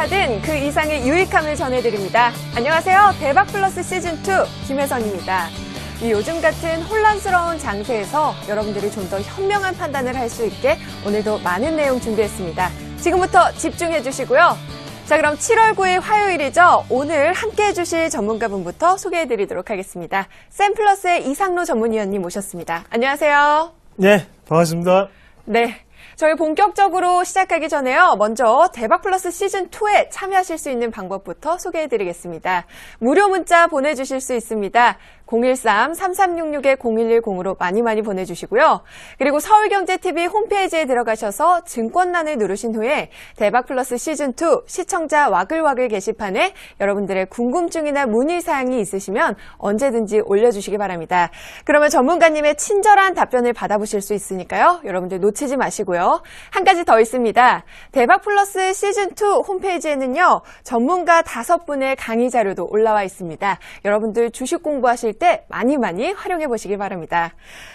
하든 그 이상의 유익함을 전해드립니다. 안녕하세요. 대박플러스 시즌2 김혜선입니다. 요즘 같은 혼란스러운 장세에서 여러분들이 좀 더 현명한 판단을 할 수 있게 오늘도 많은 내용 준비했습니다. 지금부터 집중해 주시고요. 자, 그럼 7월 9일 화요일이죠. 오늘 함께 해주실 전문가분부터 소개해드리도록 하겠습니다. 샘플러스의 이상로 전문위원님 모셨습니다. 안녕하세요. 네, 반갑습니다. 네. 저희 본격적으로 시작하기 전에요. 먼저 대박플러스 시즌2에 참여하실 수 있는 방법부터 소개해드리겠습니다. 무료 문자 보내주실 수 있습니다. 013-3366-0110으로 많이 보내주시고요. 그리고 서울경제TV 홈페이지에 들어가셔서 증권란을 누르신 후에 대박플러스 시즌2 시청자 와글와글 게시판에 여러분들의 궁금증이나 문의사항이 있으시면 언제든지 올려주시기 바랍니다. 그러면 전문가님의 친절한 답변을 받아보실 수 있으니까요. 여러분들 놓치지 마시고요. 한 가지 더 있습니다. 대박플러스 시즌2 홈페이지에는요. 전문가 5분의 강의 자료도 올라와 있습니다. 여러분들 주식 공부하실 때 많이 활용해 보시기 바랍니다.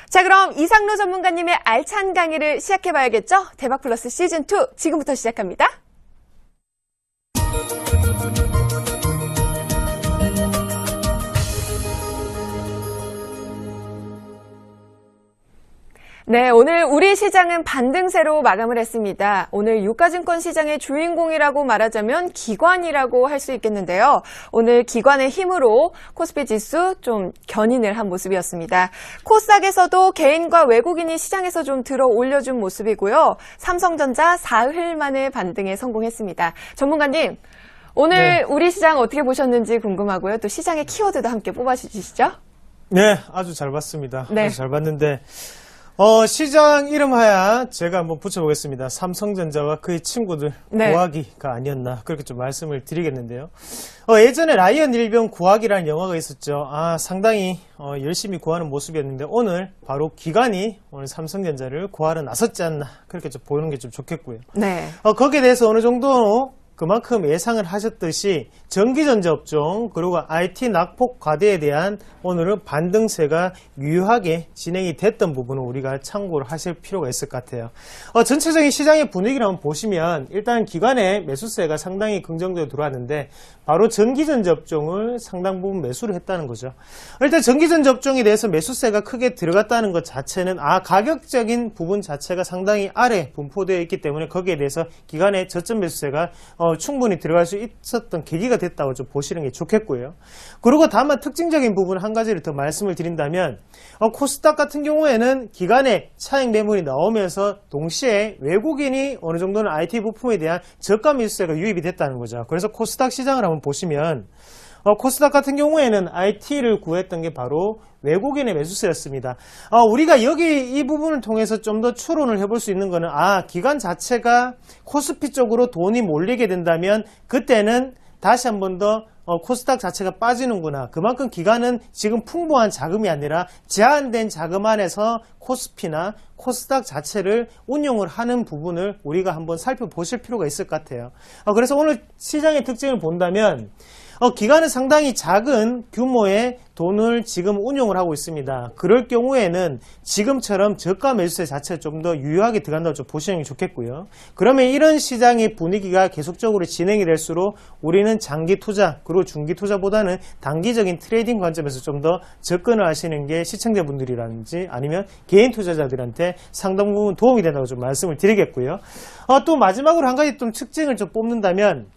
자, 그럼 이상로 전문가님의 알찬 강의를 시작해 봐야겠죠? 대박플러스 시즌2 지금부터 시작합니다. 네, 오늘 우리 시장은 반등세로 마감을 했습니다. 오늘 유가증권 시장의 주인공이라고 말하자면 기관이라고 할 수 있겠는데요. 오늘 기관의 힘으로 코스피 지수 좀 견인을 한 모습이었습니다. 코스닥에서도 개인과 외국인이 시장에서 좀 들어 올려준 모습이고요. 삼성전자 사흘 만에 반등에 성공했습니다. 전문가님, 오늘 우리 시장 어떻게 보셨는지 궁금하고요. 또 시장의 키워드도 함께 뽑아주시죠. 네, 아주 잘 봤습니다. 네. 아주 잘 봤는데 시장 이름하야 제가 한번 붙여보겠습니다. 삼성전자와 그의 친구들 네. 구하기가 아니었나 그렇게 좀 말씀을 드리겠는데요. 예전에 라이언 일병 구하기라는 영화가 있었죠. 상당히 열심히 구하는 모습이었는데 오늘 바로 기관이 오늘 삼성전자를 구하러 나섰지 않나 그렇게 좀 보는 게 좀 좋겠고요. 네. 거기에 대해서 어느 정도 그만큼 예상을 하셨듯이 전기전자 업종 그리고 IT 낙폭 과대에 대한 오늘은 반등세가 유효하게 진행이 됐던 부분은 우리가 참고를 하실 필요가 있을 것 같아요. 전체적인 시장의 분위기를 한번 보시면 일단 기관의 매수세가 상당히 긍정적으로 들어왔는데 바로 전기전자 업종을 상당 부분 매수를 했다는 거죠. 일단 전기전자 업종에 대해서 매수세가 크게 들어갔다는 것 자체는 가격적인 부분 자체가 상당히 아래 분포되어 있기 때문에 거기에 대해서 기관의 저점 매수세가 충분히 들어갈 수 있었던 계기가 됐다고 좀 보시는 게 좋겠고요. 그리고 다만 특징적인 부분 한 가지를 더 말씀을 드린다면 코스닥 같은 경우에는 기관의 차익 매물이 나오면서 동시에 외국인이 어느 정도는 IT 부품에 대한 저가 매수세가 유입이 됐다는 거죠. 그래서 코스닥 시장을 한번 보시면 코스닥 같은 경우에는 IT를 구했던 게 바로 외국인의 매수세였습니다. 우리가 여기 이 부분을 통해서 좀 더 추론을 해볼 수 있는 거는 기관 자체가 코스피 쪽으로 돈이 몰리게 된다면 그때는 다시 한 번 더 코스닥 자체가 빠지는구나. 그만큼 기관은 지금 풍부한 자금이 아니라 제한된 자금 안에서 코스피나 코스닥 자체를 운용을 하는 부분을 우리가 한번 살펴보실 필요가 있을 것 같아요. 그래서 오늘 시장의 특징을 본다면 기관은 상당히 작은 규모의 돈을 지금 운용을 하고 있습니다. 그럴 경우에는 지금처럼 저가 매수세 자체가 좀 더 유효하게 들어간다고 좀 보시는 게 좋겠고요. 그러면 이런 시장의 분위기가 계속적으로 진행이 될수록 우리는 장기 투자 그리고 중기 투자보다는 단기적인 트레이딩 관점에서 좀 더 접근을 하시는 게 시청자분들이라든지 아니면 개인 투자자들한테 상당 부분 도움이 된다고 좀 말씀을 드리겠고요. 또 마지막으로 한 가지 좀 특징을 좀 뽑는다면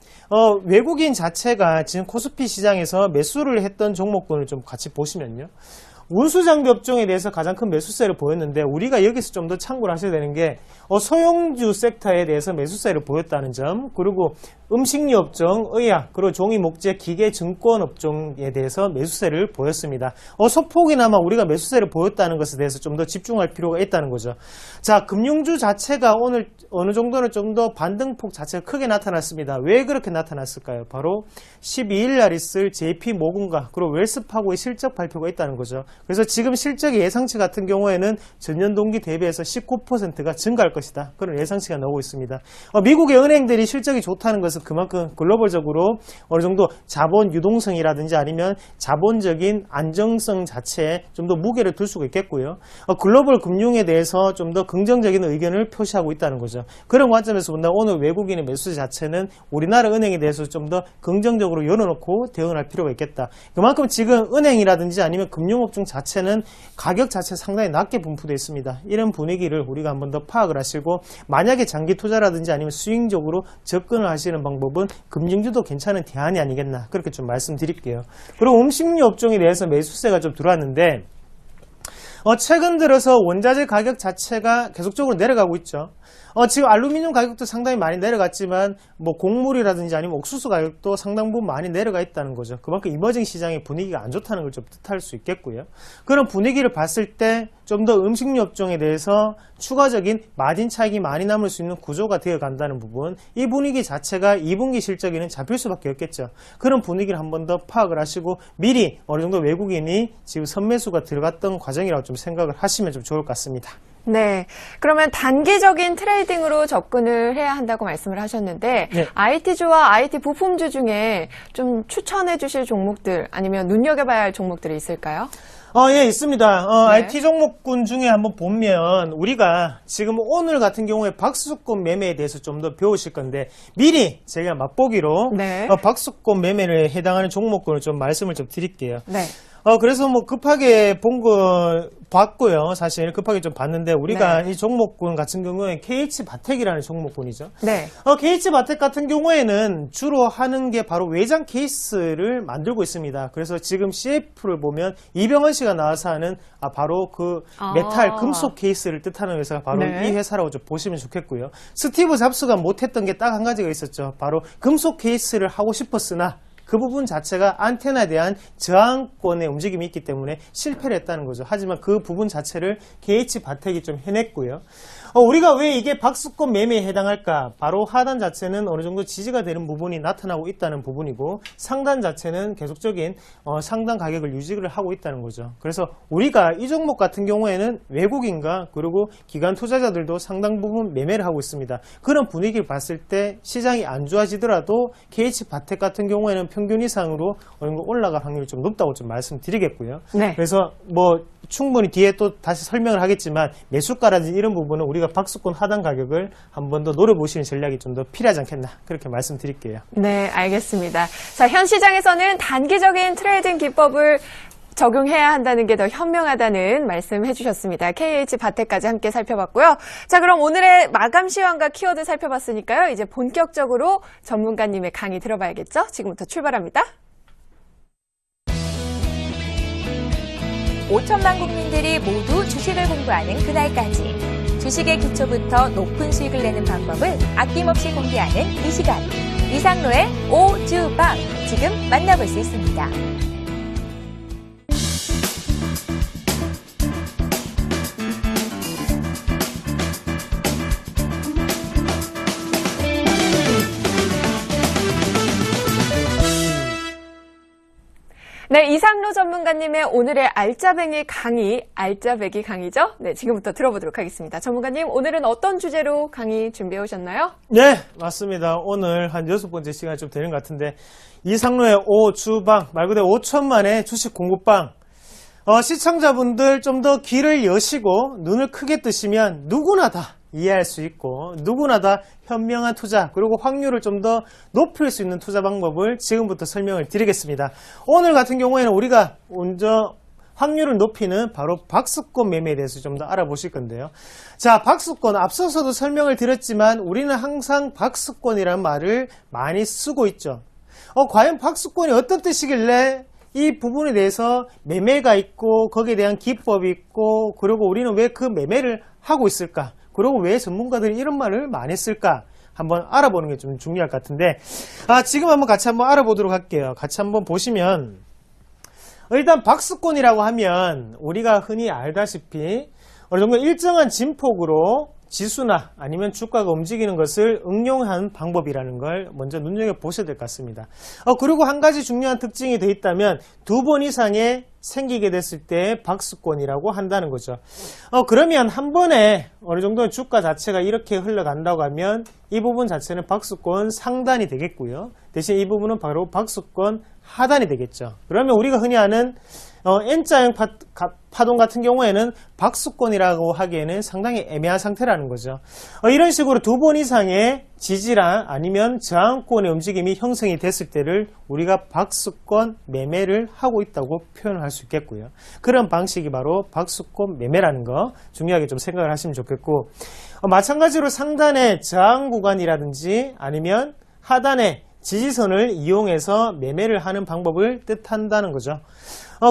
외국인 자체가 지금 코스피 시장에서 매수를 했던 종목군을 좀 같이 보시면요. 운수장비 업종에 대해서 가장 큰 매수세를 보였는데 우리가 여기서 좀 더 참고를 하셔야 되는 게 소형주 섹터에 대해서 매수세를 보였다는 점 그리고 음식료 업종, 의약, 그리고 종이 목재, 기계, 증권 업종에 대해서 매수세를 보였습니다. 소폭이나마 우리가 매수세를 보였다는 것에 대해서 좀 더 집중할 필요가 있다는 거죠. 자, 금융주 자체가 오늘 어느 정도는 좀 더 반등폭 자체가 크게 나타났습니다. 왜 그렇게 나타났을까요? 바로 12일 날 있을 JP 모건과 그리고 웰스파고의 실적 발표가 있다는 거죠. 그래서 지금 실적의 예상치 같은 경우에는 전년 동기 대비해서 19%가 증가할 것이다. 그런 예상치가 나오고 있습니다. 미국의 은행들이 실적이 좋다는 것은 그만큼 글로벌적으로 어느 정도 자본 유동성이라든지 아니면 자본적인 안정성 자체에 좀 더 무게를 둘 수가 있겠고요. 글로벌 금융에 대해서 좀 더 긍정적인 의견을 표시하고 있다는 거죠. 그런 관점에서 본다면 오늘 외국인의 매수 자체는 우리나라 은행에 대해서 좀 더 긍정적으로 열어놓고 대응할 필요가 있겠다. 그만큼 지금 은행이라든지 아니면 금융업종 자체는 가격 자체 상당히 낮게 분포되어 있습니다. 이런 분위기를 우리가 한번 더 파악을 하시고 만약에 장기 투자라든지 아니면 스윙적으로 접근을 하시는 방법은 금융주도 괜찮은 대안이 아니겠나 그렇게 좀 말씀드릴게요. 그리고 음식료 업종에 대해서 매수세가 좀 들어왔는데 최근 들어서 원자재 가격 자체가 계속적으로 내려가고 있죠. 지금 알루미늄 가격도 상당히 많이 내려갔지만 뭐 곡물이라든지 아니면 옥수수 가격도 상당 부분 많이 내려가 있다는 거죠. 그만큼 이머징 시장의 분위기가 안 좋다는 걸 좀 뜻할 수 있겠고요. 그런 분위기를 봤을 때 좀 더 음식료 업종에 대해서 추가적인 마진 차익이 많이 남을 수 있는 구조가 되어 간다는 부분, 이 분위기 자체가 2분기 실적에는 잡힐 수밖에 없겠죠. 그런 분위기를 한 번 더 파악을 하시고 미리 어느 정도 외국인이 지금 선매수가 들어갔던 과정이라고 좀 생각을 하시면 좀 좋을 것 같습니다. 네. 그러면 단기적인 트레이딩으로 접근을 해야 한다고 말씀을 하셨는데, 네. IT주와 IT 부품주 중에 좀 추천해 주실 종목들 아니면 눈여겨봐야 할 종목들이 있을까요? 예, 있습니다. 네. IT 종목군 중에 한번 보면 우리가 지금 오늘 같은 경우에 박스권 매매에 대해서 좀 더 배우실 건데 미리 제가 맛보기로 네. 박스권 매매에 해당하는 종목군을 좀 말씀을 좀 드릴게요. 네. 그래서 뭐 급하게 본 거 봤고요. 사실 급하게 좀 봤는데 우리가 네. 이 종목군 같은 경우에 KH바텍이라는 종목군이죠. 네. KH바텍 같은 경우에는 주로 하는 게 바로 외장 케이스를 만들고 있습니다. 그래서 지금 CF를 보면 이병헌 씨가 나와서 하는 바로 그 메탈 금속 케이스를 뜻하는 회사가 바로 네. 이 회사라고 좀 보시면 좋겠고요. 스티브 잡스가 못했던 게 딱 한 가지가 있었죠. 바로 금속 케이스를 하고 싶었으나 그 부분 자체가 안테나에 대한 저항권의 움직임이 있기 때문에 실패를 했다는 거죠. 하지만 그 부분 자체를 KH바텍이 좀 해냈고요. 우리가 왜 이게 박스권 매매에 해당할까? 바로 하단 자체는 어느 정도 지지가 되는 부분이 나타나고 있다는 부분이고 상단 자체는 계속적인 상단 가격을 유지를 하고 있다는 거죠. 그래서 우리가 이 종목 같은 경우에는 외국인과 그리고 기관 투자자들도 상당 부분 매매를 하고 있습니다. 그런 분위기를 봤을 때 시장이 안 좋아지더라도 KH바텍 같은 경우에는 평균 이상으로 어느 정도 올라갈 확률이 좀 높다고 좀 말씀드리겠고요. 네. 그래서 뭐 충분히 뒤에 또 다시 설명을 하겠지만 매수가라든지 이런 부분은 우리가 박스권 하단 가격을 한 번 더 노려보시는 전략이 좀 더 필요하지 않겠나 그렇게 말씀드릴게요. 네, 알겠습니다. 자, 현 시장에서는 단기적인 트레이딩 기법을 적용해야 한다는 게 더 현명하다는 말씀 해주셨습니다. KH바텍까지 함께 살펴봤고요. 자, 그럼 오늘의 마감 시황과 키워드 살펴봤으니까요. 이제 본격적으로 전문가님의 강의 들어봐야겠죠? 지금부터 출발합니다. 5천만 국민들이 모두 주식을 공부하는 그날까지 주식의 기초부터 높은 수익을 내는 방법을 아낌없이 공개하는 이 시간 이상로의 오주방 지금 만나볼 수 있습니다. 네, 이상로 전문가님의 오늘의 알짜배기 강의, 알짜배기 강의죠? 네, 지금부터 들어보도록 하겠습니다. 전문가님, 오늘은 어떤 주제로 강의 준비해 오셨나요? 네, 맞습니다. 오늘 한 6번째 시간이 좀 되는 것 같은데 이상로의 오주방, 말 그대로 5천만의 주식 공부방. 시청자분들 좀 더 귀를 여시고 눈을 크게 뜨시면 누구나 다 이해할 수 있고 누구나 다 현명한 투자 그리고 확률을 좀 더 높일 수 있는 투자 방법을 지금부터 설명을 드리겠습니다. 오늘 같은 경우에는 우리가 먼저 확률을 높이는 바로 박스권 매매에 대해서 좀 더 알아보실 건데요. 자, 박스권 앞서서도 설명을 드렸지만 우리는 항상 박스권이라는 말을 많이 쓰고 있죠. 과연 박스권이 어떤 뜻이길래 이 부분에 대해서 매매가 있고 거기에 대한 기법이 있고 그리고 우리는 왜 그 매매를 하고 있을까? 그리고 왜 전문가들이 이런 말을 많이 쓸까? 한번 알아보는 게 좀 중요할 것 같은데 지금 한번 같이 한번 알아보도록 할게요. 같이 한번 보시면 일단 박스권이라고 하면 우리가 흔히 알다시피 어느 정도 일정한 진폭으로 지수나 아니면 주가가 움직이는 것을 응용한 방법이라는 걸 먼저 눈여겨보셔야 될 것 같습니다. 그리고 한 가지 중요한 특징이 더 있다면 2번 이상의 생기게 됐을 때 박스권이라고 한다는 거죠. 그러면 한 번에 어느 정도 주가 자체가 이렇게 흘러간다고 하면 이 부분 자체는 박스권 상단이 되겠고요. 대신 이 부분은 바로 박스권 하단이 되겠죠. 그러면 우리가 흔히 아는 N자형 파동 같은 경우에는 박스권이라고 하기에는 상당히 애매한 상태라는 거죠. 이런 식으로 2번 이상의 지지랑 아니면 저항권의 움직임이 형성이 됐을 때를 우리가 박스권 매매를 하고 있다고 표현을 할 수 있겠고요. 그런 방식이 바로 박스권 매매라는 거 중요하게 좀 생각을 하시면 좋겠고, 마찬가지로 상단의 저항 구간이라든지 아니면 하단의 지지선을 이용해서 매매를 하는 방법을 뜻한다는 거죠.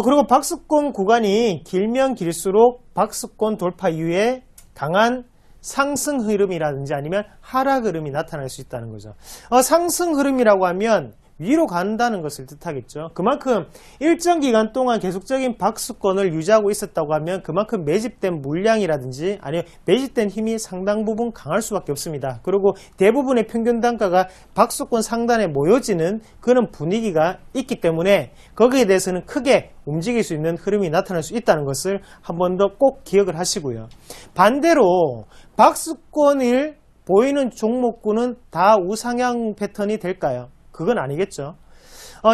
그리고 박스권 구간이 길면 길수록 박스권 돌파 이후에 강한 상승 흐름이라든지 아니면 하락 흐름이 나타날 수 있다는 거죠. 상승 흐름이라고 하면 위로 간다는 것을 뜻하겠죠. 그만큼 일정 기간 동안 계속적인 박스권을 유지하고 있었다고 하면 그만큼 매집된 물량이라든지 아니면 매집된 힘이 상당 부분 강할 수밖에 없습니다. 그리고 대부분의 평균 단가가 박스권 상단에 모여지는 그런 분위기가 있기 때문에 거기에 대해서는 크게 움직일 수 있는 흐름이 나타날 수 있다는 것을 한 번 더 꼭 기억을 하시고요. 반대로 박스권을 보이는 종목군은 다 우상향 패턴이 될까요? 그건 아니겠죠.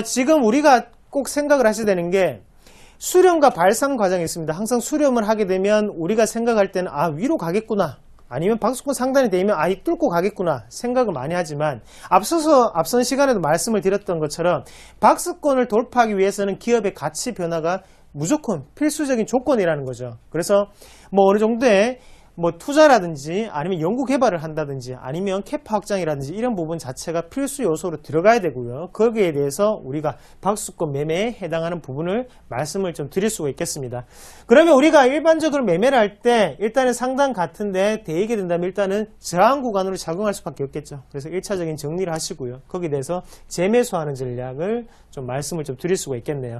지금 우리가 꼭 생각을 하셔야 되는 게 수렴과 발상 과정이 있습니다. 항상 수렴을 하게 되면 우리가 생각할 때는 위로 가겠구나, 아니면 박스권 상단이 되면 뚫고 가겠구나 생각을 많이 하지만 앞선 시간에도 말씀을 드렸던 것처럼 박스권을 돌파하기 위해서는 기업의 가치 변화가 무조건 필수적인 조건이라는 거죠. 그래서 어느 정도의 투자라든지 아니면 연구 개발을 한다든지 아니면 캐파 확장이라든지 이런 부분 자체가 필수 요소로 들어가야 되고요. 거기에 대해서 우리가 박스권 매매에 해당하는 부분을 말씀을 좀 드릴 수가 있겠습니다. 그러면 우리가 일반적으로 매매를 할 때 일단은 상단 같은데 대이게 된다면 일단은 저항 구간으로 작용할 수밖에 없겠죠. 그래서 1차적인 정리를 하시고요. 거기에 대해서 재매수하는 전략을 좀 말씀을 좀 드릴 수가 있겠네요.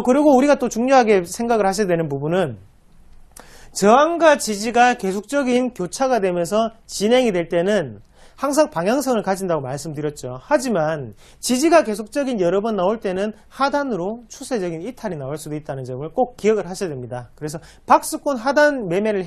그리고 우리가 또 중요하게 생각을 하셔야 되는 부분은 저항과 지지가 계속적인 교차가 되면서 진행이 될 때는 항상 방향성을 가진다고 말씀드렸죠. 하지만 지지가 계속적인 여러 번 나올 때는 하단으로 추세적인 이탈이 나올 수도 있다는 점을 꼭 기억을 하셔야 됩니다. 그래서 박스권 하단 매매를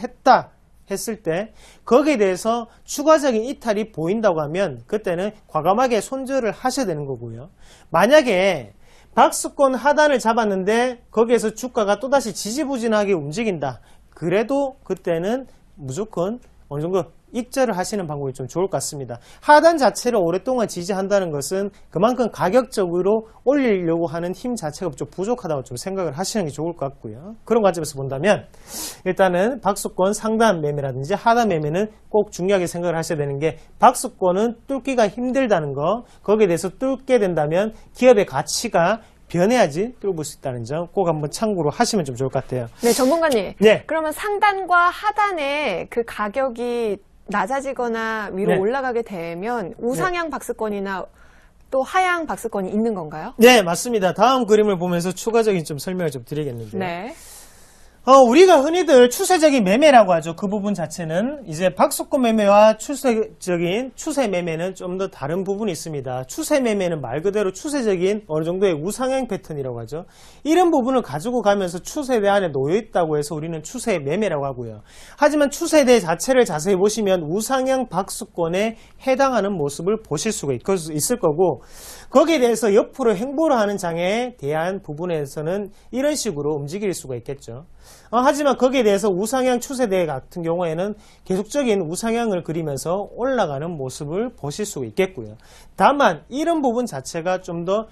했을 때 거기에 대해서 추가적인 이탈이 보인다고 하면 그때는 과감하게 손절을 하셔야 되는 거고요. 만약에 박스권 하단을 잡았는데 거기에서 주가가 또다시 지지부진하게 움직인다. 그래도 그때는 무조건 어느 정도 익절을 하시는 방법이 좀 좋을 것 같습니다. 하단 자체를 오랫동안 지지한다는 것은 그만큼 가격적으로 올리려고 하는 힘 자체가 좀 부족하다고 좀 생각을 하시는 게 좋을 것 같고요. 그런 관점에서 본다면 일단은 박스권 상단 매매라든지 하단 매매는 꼭 중요하게 생각을 하셔야 되는 게 박스권은 뚫기가 힘들다는 거, 거기에 대해서 뚫게 된다면 기업의 가치가 변해야지 뚫을 수 있다는 점 꼭 한번 참고로 하시면 좀 좋을 것 같아요. 네, 전문가님. 네. 그러면 상단과 하단의 그 가격이 낮아지거나 위로 네. 올라가게 되면 우상향 박스권이나 또 하향 박스권이 있는 건가요? 네, 맞습니다. 다음 그림을 보면서 추가적인 좀 설명을 좀 드리겠는데요. 네. 우리가 흔히들 추세적인 매매라고 하죠. 그 부분 자체는 이제 박스권 매매와 추세적인 추세 매매는 좀 더 다른 부분이 있습니다. 추세 매매는 말 그대로 추세적인 어느 정도의 우상향 패턴이라고 하죠. 이런 부분을 가지고 가면서 추세대 안에 놓여 있다고 해서 우리는 추세 매매라고 하고요. 하지만 추세대 자체를 자세히 보시면 우상향 박스권에 해당하는 모습을 보실 수가 있을 거고, 거기에 대해서 옆으로 행보를 하는 장에 대한 부분에서는 이런 식으로 움직일 수가 있겠죠. 하지만 거기에 대해서 우상향 추세대 같은 경우에는 계속적인 우상향을 그리면서 올라가는 모습을 보실 수가 있겠고요. 다만 이런 부분 자체가 좀 더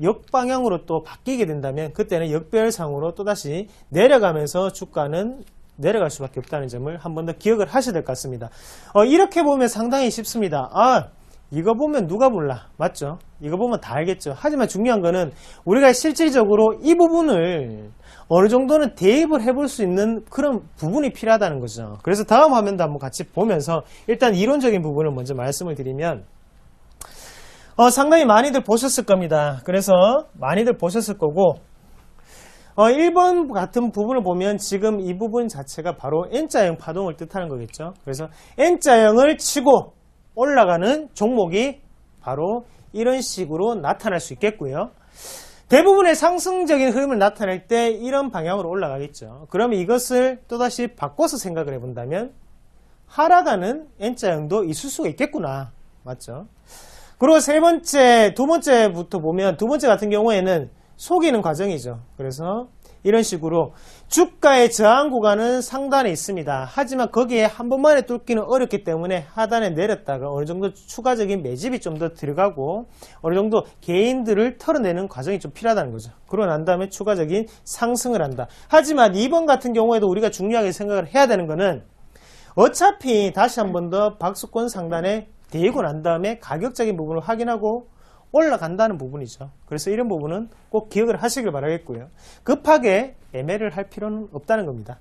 역방향으로 또 바뀌게 된다면 그때는 역별상으로 또다시 내려가면서 주가는 내려갈 수밖에 없다는 점을 한 번 더 기억을 하셔야 될 것 같습니다. 이렇게 보면 상당히 쉽습니다. 이거 보면 누가 몰라, 맞죠? 이거 보면 다 알겠죠. 하지만 중요한 거는 우리가 실질적으로 이 부분을 어느 정도는 대입을 해볼 수 있는 그런 부분이 필요하다는 거죠. 그래서 다음 화면도 한번 같이 보면서 일단 이론적인 부분을 먼저 말씀을 드리면, 상당히 많이들 보셨을 겁니다. 그래서 많이들 보셨을 거고, 1번 같은 부분을 보면 지금 이 부분 자체가 바로 N자형 파동을 뜻하는 거겠죠. 그래서 N자형을 치고 올라가는 종목이 바로 이런 식으로 나타날 수 있겠고요. 대부분의 상승적인 흐름을 나타낼 때 이런 방향으로 올라가겠죠. 그러면 이것을 또다시 바꿔서 생각을 해본다면 하락하는 N자형도 있을 수가 있겠구나. 맞죠? 그리고 두 번째부터 보면 두 번째 같은 경우에는 속이는 과정이죠. 그래서 이런 식으로 주가의 저항 구간은 상단에 있습니다. 하지만 거기에 한 번만에 뚫기는 어렵기 때문에 하단에 내렸다가 어느 정도 추가적인 매집이 좀 더 들어가고 어느 정도 개인들을 털어내는 과정이 좀 필요하다는 거죠. 그러고 난 다음에 추가적인 상승을 한다. 하지만 2번 같은 경우에도 우리가 중요하게 생각을 해야 되는 거는 어차피 다시 한 번 더 박수권 상단에 대고 난 다음에 가격적인 부분을 확인하고 올라간다는 부분이죠. 그래서 이런 부분은 꼭 기억을 하시길 바라겠고요. 급하게 매매를 할 필요는 없다는 겁니다.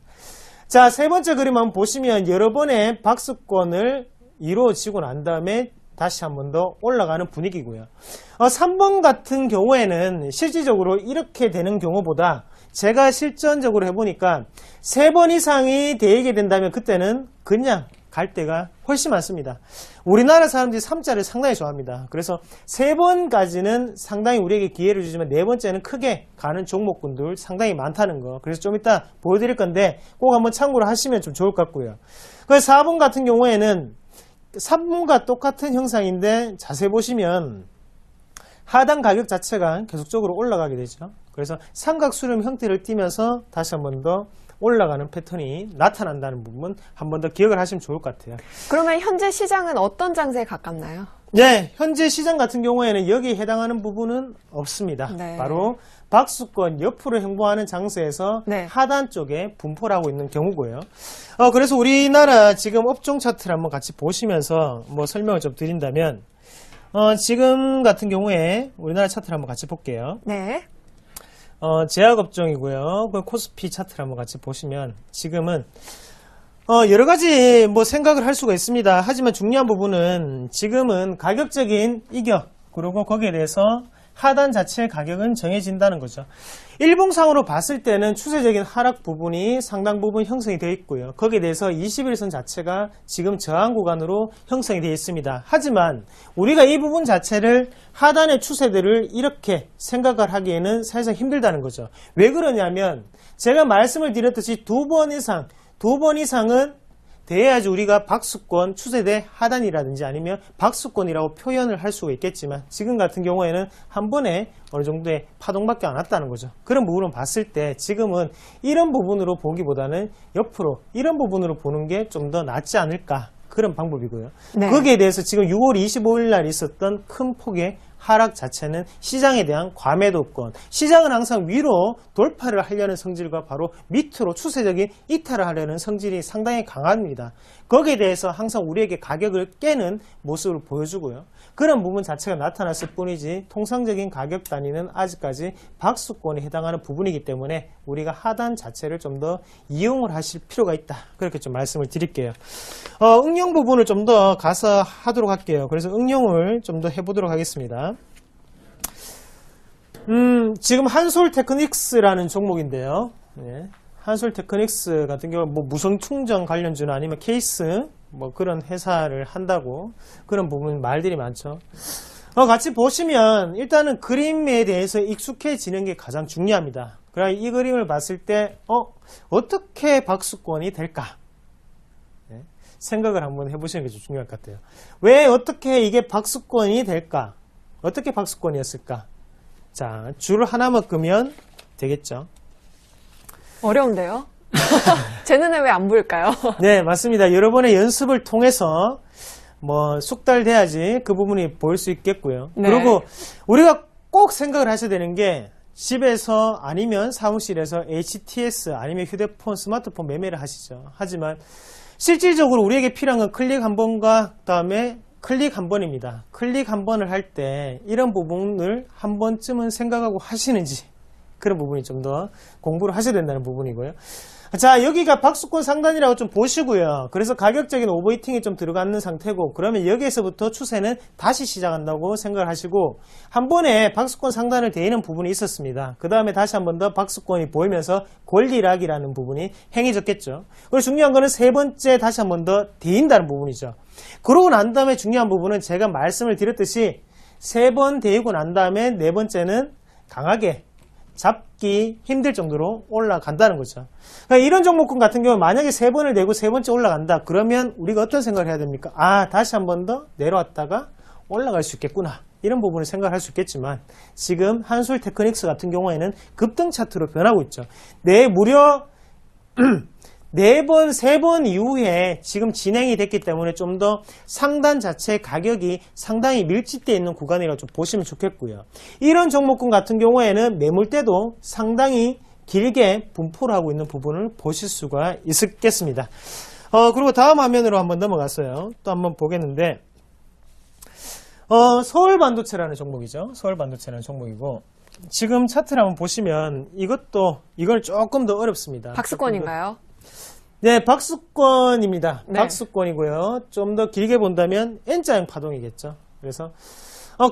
자, 세 번째 그림 한번 보시면 여러 번의 박수권을 이루어지고 난 다음에 다시 한 번 더 올라가는 분위기고요. 3번 같은 경우에는 실질적으로 이렇게 되는 경우보다 제가 실전적으로 해보니까 3번 이상이 되게 된다면 그때는 그냥 갈 때가 훨씬 많습니다. 우리나라 사람들이 3자를 상당히 좋아합니다. 그래서 3번까지는 상당히 우리에게 기회를 주지만 4번째는 크게 가는 종목군들 상당히 많다는 거. 그래서 좀 이따 보여드릴 건데 꼭 한번 참고를 하시면 좀 좋을 것 같고요. 그래서 4번 같은 경우에는 3번과 똑같은 형상인데 자세히 보시면 하단 가격 자체가 계속적으로 올라가게 되죠. 그래서 삼각수렴 형태를 띠면서 다시 한 번 더 올라가는 패턴이 나타난다는 부분 한 번 더 기억을 하시면 좋을 것 같아요. 그러면 현재 시장은 어떤 장세에 가깝나요? 네, 현재 시장 같은 경우에는 여기에 해당하는 부분은 없습니다. 네. 바로 박수권 옆으로 행보하는 장세에서 네. 하단 쪽에 분포를 하고 있는 경우고요. 그래서 우리나라 지금 업종 차트를 한번 같이 보시면서 뭐 설명을 좀 드린다면 지금 같은 경우에 우리나라 차트를 한번 같이 볼게요. 네. 제약업종이고요. 그 코스피 차트를 한번 같이 보시면 지금은 여러 가지 뭐 생각을 할 수가 있습니다. 하지만 중요한 부분은 지금은 가격적인 이격 그리고 거기에 대해서 하단 자체의 가격은 정해진다는 거죠. 일봉상으로 봤을 때는 추세적인 하락 부분이 상당 부분 형성이 되어 있고요. 거기에 대해서 21선 자체가 지금 저항 구간으로 형성이 되어 있습니다. 하지만 우리가 이 부분 자체를 하단의 추세들을 이렇게 생각을 하기에는 사실상 힘들다는 거죠. 왜 그러냐면 제가 말씀을 드렸듯이 두 번 이상은 돼야지 우리가 박수권 추세대 하단이라든지 아니면 박수권이라고 표현을 할 수가 있겠지만 지금 같은 경우에는 한 번에 어느 정도의 파동밖에 안 왔다는 거죠. 그런 부분을 봤을 때 지금은 이런 부분으로 보기보다는 옆으로 이런 부분으로 보는 게 좀 더 낫지 않을까 그런 방법이고요. 네. 거기에 대해서 지금 6월 25일 날 있었던 큰 폭의 하락 자체는 시장에 대한 과매도권, 시장은 항상 위로 돌파를 하려는 성질과 바로 밑으로 추세적인 이탈을 하려는 성질이 상당히 강합니다. 거기에 대해서 항상 우리에게 가격을 깨는 모습을 보여주고요. 그런 부분 자체가 나타났을 뿐이지 통상적인 가격 단위는 아직까지 박수권에 해당하는 부분이기 때문에 우리가 하단 자체를 좀 더 이용을 하실 필요가 있다. 그렇게 좀 말씀을 드릴게요. 응용 부분을 좀 더 가서 하도록 할게요. 그래서 응용을 좀 더 해보도록 하겠습니다. 지금 한솔테크닉스라는 종목인데요. 네. 한솔테크닉스 같은 경우 뭐 무선 충전 관련주나 아니면 케이스 뭐 그런 회사를 한다고 그런 부분 말들이 많죠. 같이 보시면 일단은 그림에 대해서 익숙해지는 게 가장 중요합니다. 그러나 이 그림을 봤을 때 어떻게 박수권이 될까? 네. 생각을 한번 해보시는 게 좀 중요할 것 같아요. 왜 어떻게 이게 박수권이 될까? 어떻게 박수권이었을까? 자, 줄을 하나만 끄면 되겠죠. 어려운데요? 제 눈에 왜 안 보일까요? 네, 맞습니다. 여러 번의 연습을 통해서 뭐 숙달돼야지 그 부분이 보일 수 있겠고요. 네. 그리고 우리가 꼭 생각을 하셔야 되는 게 집에서 아니면 사무실에서 HTS 아니면 휴대폰, 스마트폰 매매를 하시죠. 하지만 실질적으로 우리에게 필요한 건 클릭 한 번과 그다음에 클릭 한 번입니다. 클릭 한 번을 할 때 이런 부분을 한 번쯤은 생각하고 하시는지 그런 부분이 좀 더 공부를 하셔야 된다는 부분이고요. 자, 여기가 박스권 상단이라고 좀 보시고요. 그래서 가격적인 오버히팅이 좀 들어가는 상태고, 그러면 여기에서부터 추세는 다시 시작한다고 생각을 하시고, 한 번에 박스권 상단을 대이는 부분이 있었습니다. 그 다음에 다시 한 번 더 박스권이 보이면서 권리락이라는 부분이 행해졌겠죠. 그리고 중요한 거는 세 번째 다시 한 번 더 대인다는 부분이죠. 그러고 난 다음에 중요한 부분은 제가 말씀을 드렸듯이 세 번 대이고 난 다음에 네 번째는 강하게 잡기 힘들 정도로 올라간다는 거죠. 그러니까 이런 종목군 같은 경우 만약에 세 번을 내고 세 번째 올라간다. 그러면 우리가 어떤 생각을 해야 됩니까? 아, 다시 한 번 더 내려왔다가 올라갈 수 있겠구나. 이런 부분을 생각할 수 있겠지만 지금 한솔 테크닉스 같은 경우에는 급등 차트로 변하고 있죠. 무려 네 번, 세 번 이후에 지금 진행이 됐기 때문에 좀 더 상단 자체 가격이 상당히 밀집되어 있는 구간이라고 좀 보시면 좋겠고요. 이런 종목군 같은 경우에는 매물대도 상당히 길게 분포를 하고 있는 부분을 보실 수가 있겠습니다. 그리고 다음 화면으로 한번 넘어갔어요. 또 한번 보겠는데, 서울반도체라는 종목이죠. 서울반도체라는 종목이고, 지금 차트를 한번 보시면 이건 조금 더 어렵습니다. 박스권인가요? 네, 박스권입니다. 네. 박스권이고요. 좀 더 길게 본다면 N자형 파동이겠죠. 그래서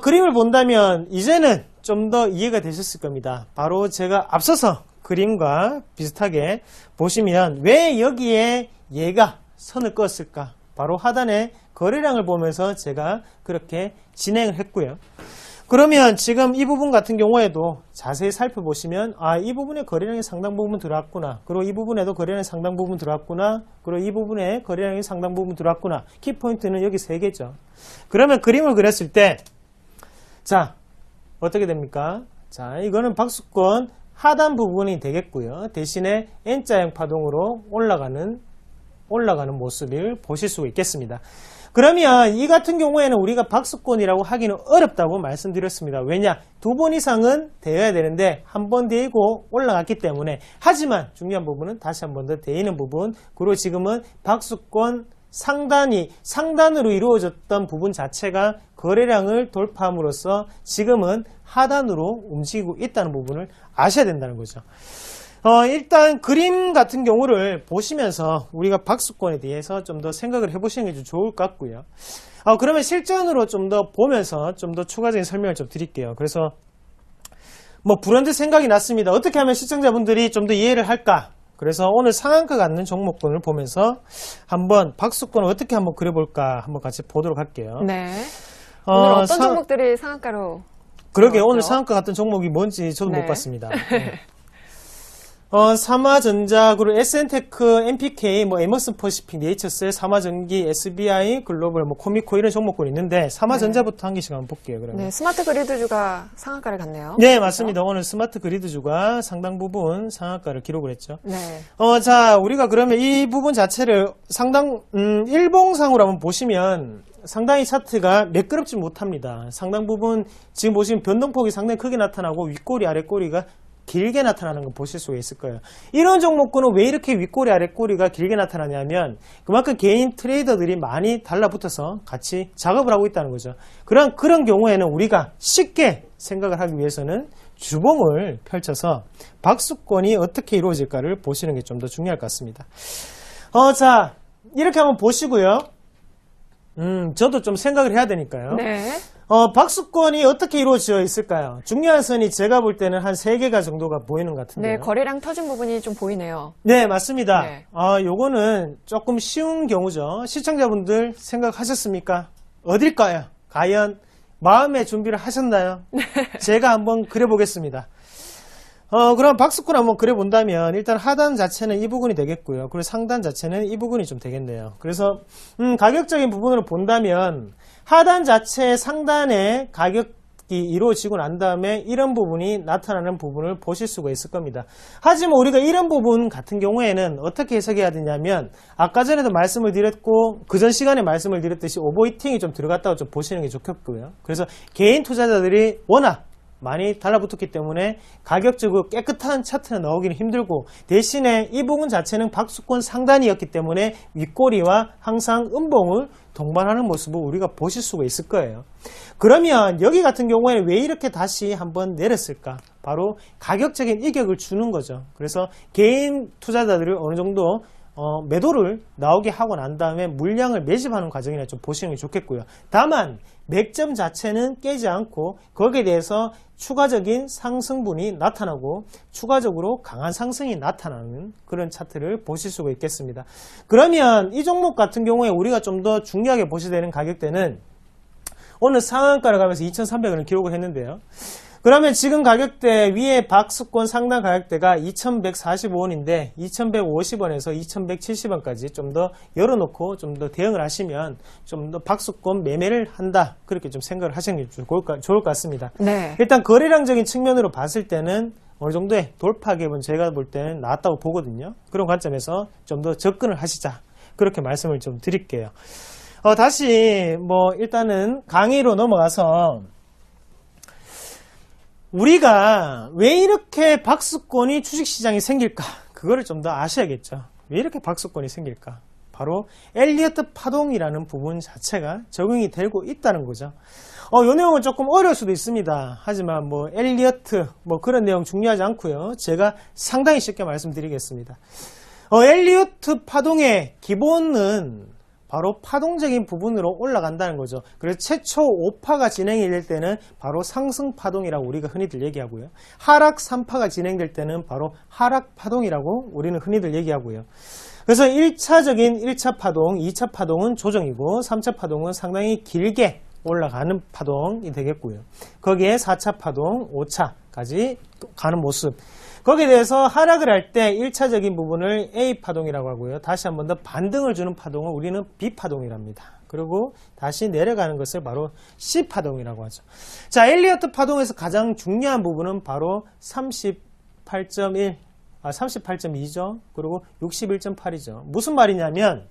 그림을 본다면 이제는 좀 더 이해가 되셨을 겁니다. 바로 제가 앞서서 그림과 비슷하게 보시면 왜 여기에 얘가 선을 그었을까? 바로 하단의 거래량을 보면서 제가 그렇게 진행을 했고요. 그러면 지금 이 부분 같은 경우에도 자세히 살펴보시면 이 부분에 거래량이 상당 부분 들어왔구나. 그리고 이 부분에도 거래량이 상당 부분 들어왔구나. 그리고 이 부분에 거래량이 상당 부분 들어왔구나. 키포인트는 여기 3개죠. 그러면 그림을 그렸을 때 자, 어떻게 됩니까? 자, 이거는 박스권 하단 부분이 되겠고요. 대신에 N자형 파동으로 올라가는 모습을 보실 수가 있겠습니다. 그러면 이 같은 경우에는 우리가 박스권이라고 하기는 어렵다고 말씀드렸습니다. 왜냐? 2번 이상은 되어야 되는데 한 번 대이고 올라갔기 때문에. 하지만 중요한 부분은 다시 한 번 더 대이는 부분, 그리고 지금은 박스권 상단으로 이루어졌던 부분 자체가 거래량을 돌파함으로써 지금은 하단으로 움직이고 있다는 부분을 아셔야 된다는 거죠. 일단 그림 같은 경우를 보시면서 우리가 박스권에 대해서 좀 더 생각을 해보시는 게 좀 좋을 것 같고요. 그러면 실전으로 좀 더 보면서 좀 더 추가적인 설명을 좀 드릴게요. 그래서 불현듯 생각이 났습니다. 어떻게 하면 시청자분들이 좀 더 이해를 할까? 그래서 오늘 상한가 갖는 종목군을 보면서 한번 박스권을 어떻게 한번 그려볼까 한번 같이 보도록 할게요. 네. 오늘 어떤 종목들이 상한가로? 그러게요. 오늘 상한가 같은 종목이 뭔지 저도 못 봤습니다. 네. 삼화전자, 그리고 SN테크, MPK, 에머슨 퍼시픽, 네이처셀, 삼화전기, SBI, 글로벌, 코미코 이런 종목군이 있는데 삼화전자부터 한 개씩 한번 볼게요. 그러면. 네, 스마트 그리드주가 상한가를 갔네요. 네, 맞습니다. 오늘 스마트 그리드주가 상당 부분 상한가를 기록을 했죠. 네. 자, 우리가 그러면 이 부분 자체를 일봉상으로 한번 보시면 상당히 차트가 매끄럽지 못합니다. 상당 부분 지금 보시면 변동폭이 상당히 크게 나타나고 윗꼬리 아랫꼬리가 길게 나타나는 거 보실 수가 있을 거예요. 이런 종목군은 왜 이렇게 윗꼬리 아랫꼬리가 길게 나타나냐면 그만큼 개인 트레이더들이 많이 달라붙어서 같이 작업을 하고 있다는 거죠. 그런 경우에는 우리가 쉽게 생각을 하기 위해서는 주봉을 펼쳐서 박스권이 어떻게 이루어질까를 보시는 게 좀 더 중요할 것 같습니다. 자, 이렇게 한번 보시고요. 저도 좀 생각을 해야 되니까요. 네. 박스권이 어떻게 이루어져 있을까요? 중요한 선이 제가 볼 때는 한 3개가 정도가 보이는 것 같은데요. 네, 거래량 터진 부분이 좀 보이네요. 네, 맞습니다. 네. 요거는 조금 쉬운 경우죠. 시청자분들 생각하셨습니까? 어딜까요? 과연 마음의 준비를 하셨나요? 제가 한번 그려보겠습니다. 그럼 박스권 한번 그려본다면 일단 하단 자체는 이 부분이 되겠고요. 그리고 상단 자체는 이 부분이 좀 되겠네요. 그래서 가격적인 부분을 본다면 하단 자체 상단의 가격이 이루어지고 난 다음에 이런 부분이 나타나는 부분을 보실 수가 있을 겁니다. 하지만 우리가 이런 부분 같은 경우에는 어떻게 해석해야 되냐면 아까 전에도 말씀을 드렸고 그전 시간에 말씀을 드렸듯이 오버히팅이 좀 들어갔다고 좀 보시는 게 좋겠고요. 그래서 개인 투자자들이 워낙 많이 달라붙었기 때문에 가격적으로 깨끗한 차트는 나오기는 힘들고 대신에 이 부분 자체는 박스권 상단이었기 때문에 윗꼬리와 항상 음봉을 동반하는 모습을 우리가 보실 수가 있을 거예요. 그러면 여기 같은 경우에는 왜 이렇게 다시 한번 내렸을까? 바로 가격적인 이격을 주는 거죠. 그래서 개인 투자자들을 어느 정도 매도를 나오게 하고 난 다음에 물량을 매집하는 과정이나 좀 보시는 게 좋겠고요. 다만 맥점 자체는 깨지 않고 거기에 대해서 추가적인 상승분이 나타나고 추가적으로 강한 상승이 나타나는 그런 차트를 보실 수가 있겠습니다. 그러면 이 종목 같은 경우에 우리가 좀 더 중요하게 보셔야 되는 가격대는 오늘 상한가를 가면서 2,300원을 기록을 했는데요. 그러면 지금 가격대 위에 박스권 상단 가격대가 2,145원인데 2,150원에서 2,170원까지 좀 더 열어놓고 좀 더 대응을 하시면 좀 더 박스권 매매를 한다. 그렇게 좀 생각을 하시는 게 좋을 것 같습니다. 네. 일단 거래량적인 측면으로 봤을 때는 어느 정도의 돌파 갭은 제가 볼 때는 나왔다고 보거든요. 그런 관점에서 좀 더 접근을 하시자. 그렇게 말씀을 좀 드릴게요. 다시 일단은 강의로 넘어가서 우리가 왜 이렇게 박스권이 주식시장이 생길까? 그거를 좀 더 아셔야겠죠. 왜 이렇게 박스권이 생길까? 바로 엘리어트 파동이라는 부분 자체가 적용이 되고 있다는 거죠. 이 내용은 조금 어려울 수도 있습니다. 하지만 엘리어트 그런 내용 중요하지 않고요. 제가 상당히 쉽게 말씀드리겠습니다. 엘리어트 파동의 기본은 바로 파동적인 부분으로 올라간다는 거죠. 그래서 최초 5파가 진행이 될 때는 바로 상승 파동이라고 우리가 흔히들 얘기하고요. 하락 3파가 진행될 때는 바로 하락 파동이라고 우리는 흔히들 얘기하고요. 그래서 1차적인 1차 파동, 2차 파동은 조정이고 3차 파동은 상당히 길게 올라가는 파동이 되겠고요. 거기에 4차 파동, 5차까지 가는 모습. 거기에 대해서 하락을 할 때 1차적인 부분을 A파동이라고 하고요. 다시 한 번 더 반등을 주는 파동을 우리는 B파동이랍니다. 그리고 다시 내려가는 것을 바로 C파동이라고 하죠. 자, 엘리어트 파동에서 가장 중요한 부분은 바로 38.2죠. 그리고 61.8이죠. 무슨 말이냐면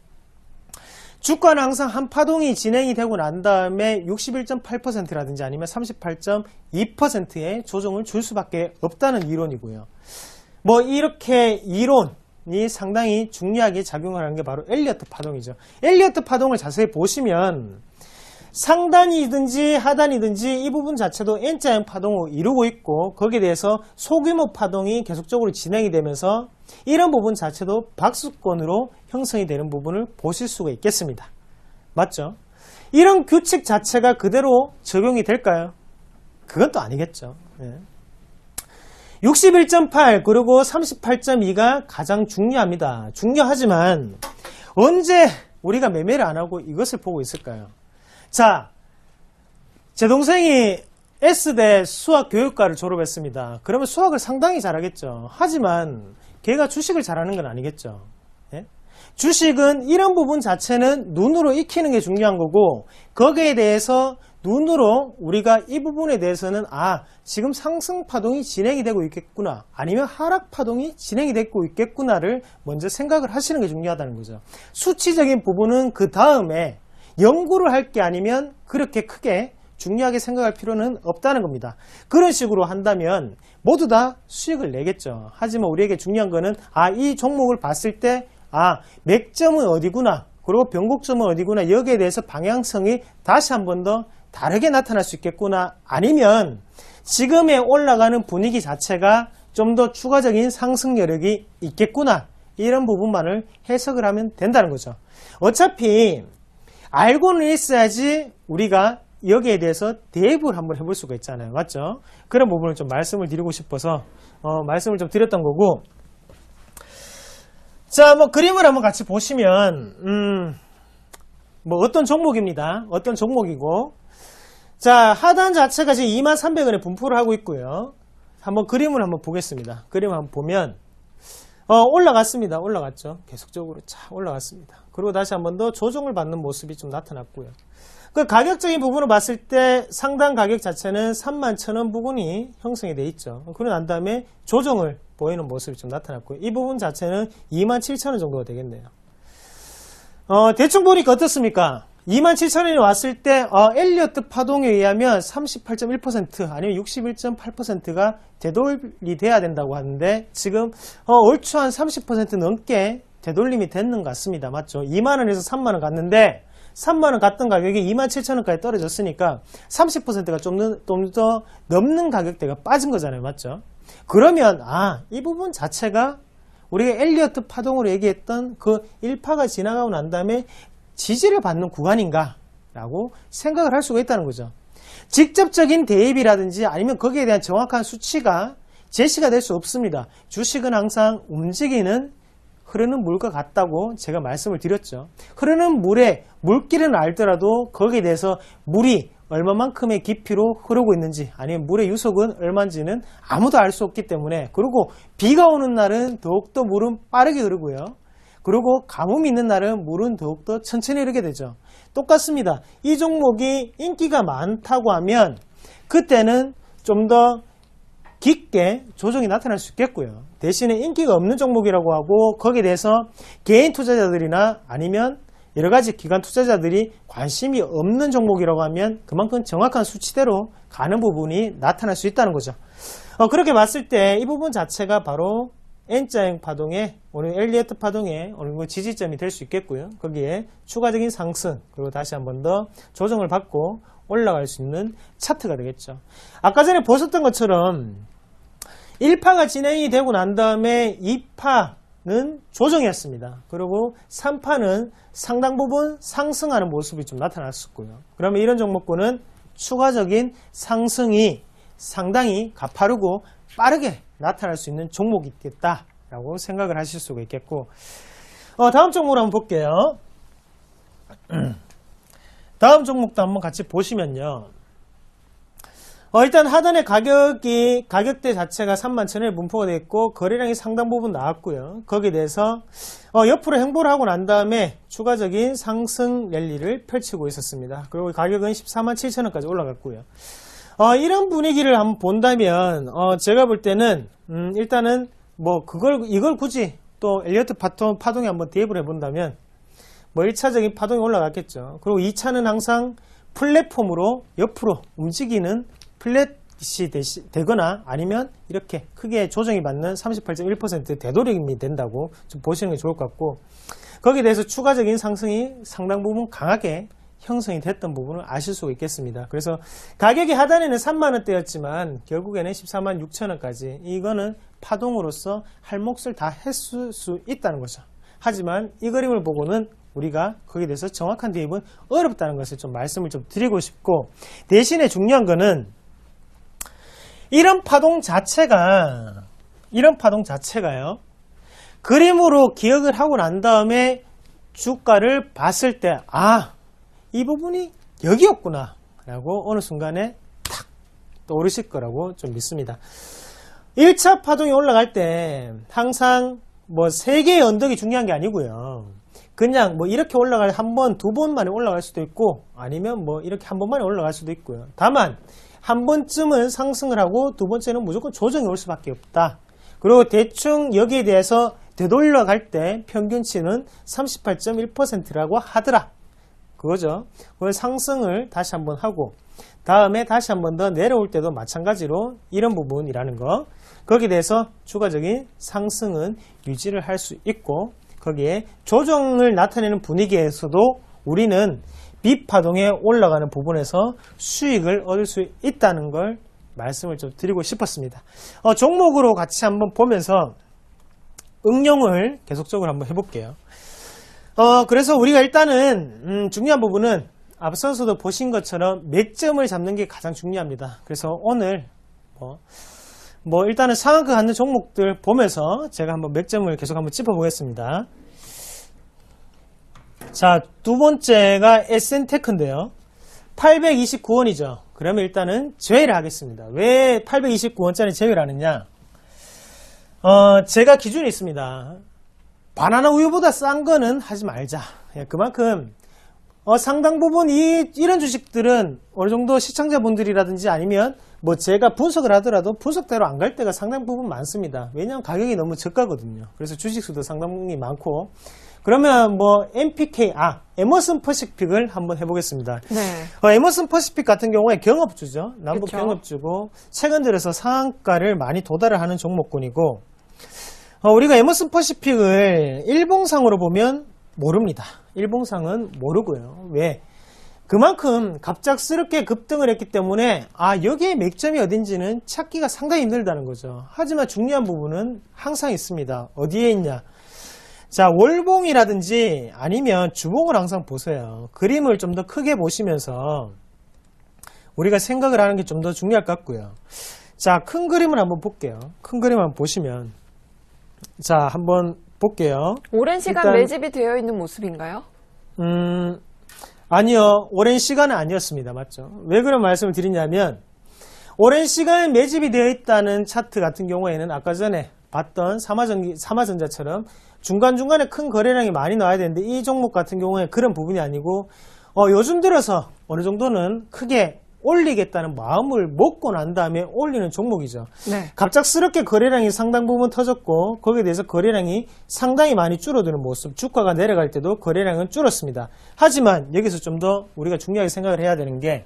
주가는 항상 한 파동이 진행이 되고 난 다음에 61.8%라든지 아니면 38.2%의 조정을 줄 수밖에 없다는 이론이고요. 이렇게 이론이 상당히 중요하게 작용을 하는 게 바로 엘리어트 파동이죠. 엘리어트 파동을 자세히 보시면 상단이든지 하단이든지 이 부분 자체도 N자형 파동을 이루고 있고 거기에 대해서 소규모 파동이 계속적으로 진행이 되면서 이런 부분 자체도 박스권으로 형성이 되는 부분을 보실 수가 있겠습니다. 맞죠? 이런 규칙 자체가 그대로 적용이 될까요? 그건 또 아니겠죠. 61.8 그리고 38.2가 가장 중요합니다. 중요하지만 언제 우리가 매매를 안 하고 이것을 보고 있을까요? 자, 제 동생이 S대 수학교육과를 졸업했습니다. 그러면 수학을 상당히 잘하겠죠. 하지만 걔가 주식을 잘하는 건 아니겠죠. 예? 주식은 이런 부분 자체는 눈으로 익히는 게 중요한 거고 거기에 대해서 눈으로 우리가 이 부분에 대해서는 지금 상승 파동이 진행이 되고 있겠구나 아니면 하락 파동이 진행이 되고 있겠구나를 먼저 생각을 하시는 게 중요하다는 거죠. 수치적인 부분은 그 다음에 연구를 할 게 아니면 그렇게 크게 중요하게 생각할 필요는 없다는 겁니다. 그런 식으로 한다면 모두 다 수익을 내겠죠. 하지만 우리에게 중요한 거는 이 종목을 봤을 때 맥점은 어디구나 그리고 변곡점은 어디구나 여기에 대해서 방향성이 다시 한 번 더 다르게 나타날 수 있겠구나 아니면 지금의 올라가는 분위기 자체가 좀 더 추가적인 상승 여력이 있겠구나 이런 부분만을 해석을 하면 된다는 거죠. 어차피 알고는 있어야지 우리가 여기에 대해서 대입을 한번 해볼 수가 있잖아요. 맞죠? 그런 부분을 좀 말씀을 드리고 싶어서 말씀을 좀 드렸던 거고 자, 그림을 한번 같이 보시면 어떤 종목입니다. 어떤 종목이고 자, 하단 자체가 지금 23,300원에 분포를 하고 있고요. 한번 그림을 한번 보겠습니다. 그림을 한번 보면 올라갔습니다. 올라갔죠. 계속적으로 올라갔습니다. 그리고 다시 한 번 더 조정을 받는 모습이 좀 나타났고요. 그 가격적인 부분을 봤을 때 상단 가격 자체는 31,000원 부분이 형성이 돼 있죠. 그러고 난 다음에 조정을 보이는 모습이 좀 나타났고요. 이 부분 자체는 27,000원 정도가 되겠네요. 대충 보니까 어떻습니까? 27,000원이 왔을 때 엘리어트 파동에 의하면 38.1% 아니면 61.8%가 되돌이 돼야 된다고 하는데 지금 얼추 한 30% 넘게 되돌림이 됐는 것 같습니다. 맞죠? 2만원에서 3만원 갔는데 3만원 갔던 가격이 27,000원까지 떨어졌으니까 30%가 좀 더 넘는 가격대가 빠진 거잖아요. 맞죠? 그러면 이 부분 자체가 우리가 엘리어트 파동으로 얘기했던 그 1파가 지나가고 난 다음에 지지를 받는 구간인가 라고 생각을 할 수가 있다는 거죠. 직접적인 대입이라든지 아니면 거기에 대한 정확한 수치가 제시가 될 수 없습니다. 주식은 항상 움직이는 흐르는 물과 같다고 제가 말씀을 드렸죠. 흐르는 물에 물길은 알더라도 거기에 대해서 물이 얼마만큼의 깊이로 흐르고 있는지 아니면 물의 유속은 얼마인지는 아무도 알 수 없기 때문에, 그리고 비가 오는 날은 더욱더 물은 빠르게 흐르고요. 그리고 가뭄이 있는 날은 물은 더욱더 천천히 흐르게 되죠. 똑같습니다. 이 종목이 인기가 많다고 하면 그때는 좀 더 깊게 조정이 나타날 수 있겠고요. 대신에 인기가 없는 종목이라고 하고 거기에 대해서 개인 투자자들이나 아니면 여러 가지 기관 투자자들이 관심이 없는 종목이라고 하면 그만큼 정확한 수치대로 가는 부분이 나타날 수 있다는 거죠. 그렇게 봤을 때 이 부분 자체가 바로 N자형 파동의 오늘 엘리어트 파동의 어느 정도 지지점이 될 수 있겠고요. 거기에 추가적인 상승 그리고 다시 한 번 더 조정을 받고 올라갈 수 있는 차트가 되겠죠. 아까 전에 보셨던 것처럼 1파가 진행이 되고 난 다음에 2파는 조정이었습니다. 그리고 3파는 상당 부분 상승하는 모습이 좀 나타났었고요. 그러면 이런 종목군은 추가적인 상승이 상당히 가파르고 빠르게 나타날 수 있는 종목이 있겠다라고 생각을 하실 수가 있겠고, 다음 종목을 한번 볼게요. 다음 종목도 한번 같이 보시면요. 일단 하단의 가격대 자체가 31,000원에 분포가 되어 있고 거래량이 상당 부분 나왔고요. 거기에 대해서 옆으로 행보를 하고 난 다음에 추가적인 상승 랠리를 펼치고 있었습니다. 그리고 가격은 147,000원까지 올라갔고요. 이런 분위기를 한번 본다면 제가 볼 때는 일단은 뭐 이걸 굳이 또 엘리어트 파동에 한번 대입을 해본다면 1차적인 파동이 올라갔겠죠. 그리고 2차는 항상 플랫폼으로 옆으로 움직이는 플랫이 되거나 아니면 이렇게 크게 조정이 받는 38.1% 되도록이 된다고 좀 보시는 게 좋을 것 같고, 거기에 대해서 추가적인 상승이 상당 부분 강하게 형성이 됐던 부분을 아실 수가 있겠습니다. 그래서 가격이 하단에는 3만원대였지만 결국에는 146,000원까지, 이거는 파동으로서 할 몫을 다 했을 수 있다는 거죠. 하지만 이 그림을 보고는 우리가 거기에 대해서 정확한 대입은 어렵다는 것을 좀 말씀을 좀 드리고 싶고, 대신에 중요한 거는 이런 파동 자체가요, 그림으로 기억을 하고 난 다음에 주가를 봤을 때 이 부분이 여기였구나 라고 어느 순간에 탁 떠오르실 거라고 좀 믿습니다. 1차 파동이 올라갈 때 항상 뭐 3개의 언덕이 중요한 게 아니고요. 그냥 뭐 이렇게 올라갈 한 번, 두 번 만에 올라갈 수도 있고 아니면 뭐 이렇게 한 번 만에 올라갈 수도 있고요. 다만 한 번쯤은 상승을 하고 두 번째는 무조건 조정이 올 수밖에 없다. 그리고 대충 여기에 대해서 되돌려갈 때 평균치는 38.1%라고 하더라. 그거죠. 그걸 상승을 다시 한번 하고 다음에 다시 한 번 더 내려올 때도 마찬가지로 이런 부분이라는 거, 거기에 대해서 추가적인 상승은 유지를 할 수 있고, 거기에 조정을 나타내는 분위기에서도 우리는 비파동에 올라가는 부분에서 수익을 얻을 수 있다는 걸 말씀을 좀 드리고 싶었습니다. 종목으로 같이 한번 보면서 응용을 계속적으로 한번 해볼게요. 그래서 우리가 일단은 중요한 부분은 앞서서도 보신 것처럼 맥점을 잡는 게 가장 중요합니다. 그래서 오늘 일단은 상한가 갖는 종목들 보면서 제가 한번 맥점을 계속 한번 짚어보겠습니다. 자, 두 번째가 SN테크인데요. 829원이죠. 그러면 일단은 제외를 하겠습니다. 왜 829원짜리 제외를 하느냐? 제가 기준이 있습니다. 바나나 우유보다 싼 거는 하지 말자. 그만큼 상당 부분 이런 주식들은 어느 정도 시청자분들이라든지 아니면 뭐 제가 분석을 하더라도 분석대로 안 갈 때가 상당 부분 많습니다. 왜냐하면 가격이 너무 저가거든요. 그래서 주식수도 상당히 많고. 그러면 에머슨 퍼시픽을 한번 해보겠습니다. 네. 에머슨 퍼시픽 같은 경우에 경업주죠. 남북 그쵸? 경업주고 최근 들어서 상한가를 많이 도달을 하는 종목군이고, 우리가 에머슨 퍼시픽을 일봉상으로 보면 모릅니다. 일봉상은 모르고요. 왜? 그만큼 갑작스럽게 급등을 했기 때문에 여기에 맥점이 어딘지는 찾기가 상당히 힘들다는 거죠. 하지만 중요한 부분은 항상 있습니다. 어디에 있냐? 자, 월봉이라든지 아니면 주봉을 항상 보세요. 그림을 좀 더 크게 보시면서 우리가 생각을 하는 게 좀 더 중요할 것 같고요. 자, 큰 그림을 한번 볼게요. 큰 그림 한번 보시면, 자, 한번 볼게요. 오랜 시간 일단, 매집이 되어 있는 모습인가요? 아니요. 오랜 시간은 아니었습니다. 맞죠? 왜 그런 말씀을 드리냐면, 오랜 시간 매집이 되어 있다는 차트 같은 경우에는 아까 전에 봤던 삼화전자처럼 중간중간에 큰 거래량이 많이 나와야 되는데, 이 종목 같은 경우에 그런 부분이 아니고, 요즘 들어서 어느 정도는 크게 올리겠다는 마음을 먹고 난 다음에 올리는 종목이죠. 네. 갑작스럽게 거래량이 상당 부분 터졌고 거기에 대해서 거래량이 상당히 많이 줄어드는 모습, 주가가 내려갈 때도 거래량은 줄었습니다. 하지만 여기서 좀 더 우리가 중요하게 생각을 해야 되는 게,